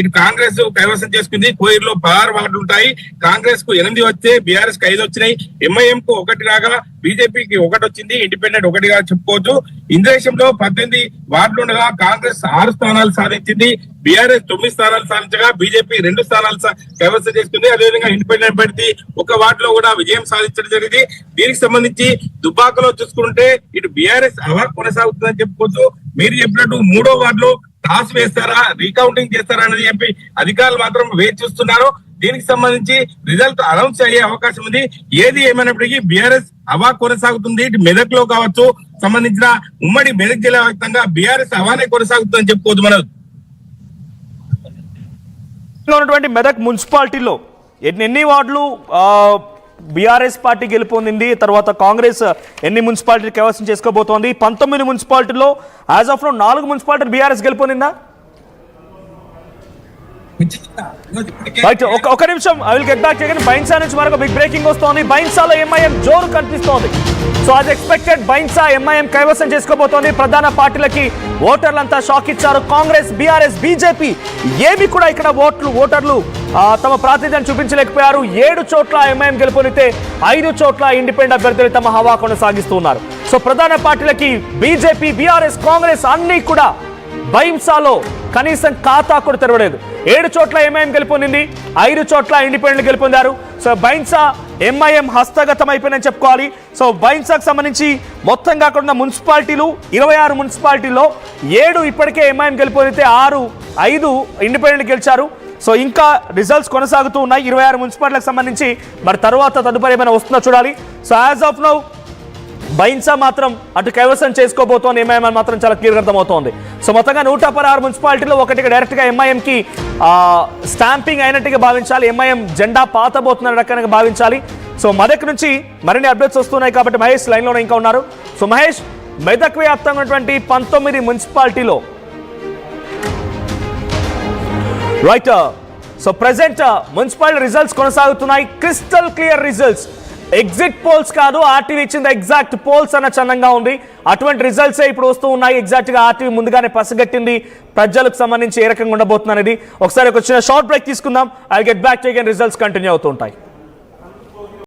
ఇటు కాంగ్రెస్ కైవసం చేసుకుంది. కోయిర్లో 16 వార్డులు ఉంటాయి. కాంగ్రెస్ కు 8 వస్తే బీఆర్ఎస్ కు 5 వచ్చినాయి. ఎంఐఎం కు 1 రాగా బీజేపీకి 1 వచ్చింది. ఇండిపెండెంట్ 1గా చెప్పుకోవచ్చు. ఇంద్రేశంలో 18 వార్డులు ఉండగా కాంగ్రెస్ 6 స్థానాలు సాధించింది. బీఆర్ఎస్ 9 స్థానాలు సాధించగా బీజేపీ 2 స్థానాలు కైవసం చేసుకుంది. అదేవిధంగా ఇండిపెండెంట్ అభ్యర్థి 1 వార్డులో కూడా విజయం సాధించడం జరిగింది. దీనికి సంబంధించి దుబ్బాకలో చూసుకుంటే ఇటు బీఆర్ఎస్ హవా కొనసాగుతుందని చెప్పుకోవచ్చు. మీరు చెప్పినట్టు 3వ వార్డులో టాస్ వేస్తారా, రీకౌంటింగ్ చేస్తారా అనేది చెప్పి అధికారులు మాత్రం వేచి చూస్తున్నారు. దీనికి సంబంధించి రిజల్ట్ అనౌన్స్ అయ్యే అవకాశం ఉంది. ఏది ఏమైనప్పటికీ బీఆర్ఎస్ హవా కొనసాగుతుంది. ఇటు మెదక్ లో కావచ్చు, సంబంధించిన ఉమ్మడి మెదక్ జిల్లా వ్యాప్తంగా బీఆర్ఎస్ హవానే కొనసాగుతుందని చెప్పుకోవచ్చు. మనం ఉన్నటువంటి మెదక్ మున్సిపాలిటీలో ఎన్ని వార్డులు బీఆర్ఎస్ పార్టీ గెలుపొందింది, తర్వాత కాంగ్రెస్ ఎన్ని మున్సిపాలిటీ కైవసం చేసుకోబోతోంది? 19 మున్సిపాలిటీలో as of now 4 municipality BRS గెలుపొందిందా? ఒక నిమిషం, I will get back again. Bhainsa నుంచి మరొక బిగ్ బ్రేకింగ్ వస్తోంది. బైన్సాలో ఎంఐఎం జోరు కనిపిస్తోంది. So as expected Bhainsa MIM కైవసం చేసుకోబోతోంది. ప్రధాన పార్టీలకి ఓటర్లంతా షాక్ ఇచ్చారు. కాంగ్రెస్, బీఆర్ఎస్, బీజేపీ ఏమి కూడా ఇక్కడ ఓటర్లు తమ ప్రాతినిధ్యాన్ని చూపించలేకపోయారు. 7 చోట్ల ఎంఐఎం గెలుపొందితే 5 చోట్ల ఇండిపెండెంట్ అభ్యర్థులు తమ హవా కొనసాగిస్తున్నారు. సో ప్రధాన పార్టీలకి బీజేపీ, బీఆర్ఎస్, కాంగ్రెస్ అన్ని కూడా బైన్సాలో కనీసం ఖాతా కూడా తెరవలేదు. 7 చోట్ల ఎంఐఎం గెలుపొందింది, 5 చోట్ల ఇండిపెండెంట్ గెలుపొందారు. సో బైన్సా ఎంఐఎం హస్తగతం అయిపోయిందని చెప్పుకోవాలి. సో బైన్సాకు సంబంధించి మొత్తంగా అక్కడ ఉన్న మున్సిపాలిటీలు 26 మున్సిపాలిటీల్లో 7 ఇప్పటికే ఎంఐఎం గెలుపొందితే 5 ఇండిపెండెంట్ గెలిచారు. సో ఇంకా రిజల్ట్స్ కొనసాగుతూ ఉన్నాయి 26 మున్సిపాలిటీలకు సంబంధించి. మరి తర్వాత తదుపరి ఏమైనా వస్తుందో చూడాలి. So as of now Bhainsa మాత్రం అటు కైవసం చేసుకోబోతోంది. ఎంఐఎం మాత్రం చాలా క్లియర్గా అర్థమవుతోంది. సో మొత్తంగా 116 మున్సిపాలిటీలో ఒకటిగా డైరెక్ట్గా ఎంఐఎంకి స్టాంపింగ్ అయినట్టుగా భావించాలి. ఎంఐఎం జెండా పాతబోతున్న రకంగా భావించాలి. సో మెదక్ నుంచి మరిన్ని అప్డేట్స్ వస్తున్నాయి కాబట్టి మహేష్ లైన్లోనే ఇంకా ఉన్నారు. సో మహేష్, మెదక్ వ్యాప్తంగా ఉన్నటువంటి 19 మున్సిపాలిటీలో right, so present municipal results కొనసాగుతున్నాయి. Crystal clear results, exit polls కాదు, ఆర్టీవీ ఇచ్చింది ఎగ్జాక్ట్ పోల్స్ అన్న చందంగా ఉంది. అటువంటి రిజల్ట్సే ఇప్పుడు వస్తూ ఉన్నాయి. ఎగ్జాక్ట్గా ఆర్టీవీ ముందుగానే పసిగట్టింది ప్రజలకు సంబంధించి ఏ రకంగా ఉండబోతుంది అనేది. ఒకసారి ఒక చిన్న షార్ట్ బ్రేక్ తీసుకుందాం. I get back to again. Results continue అవుతూ ఉంటాయి.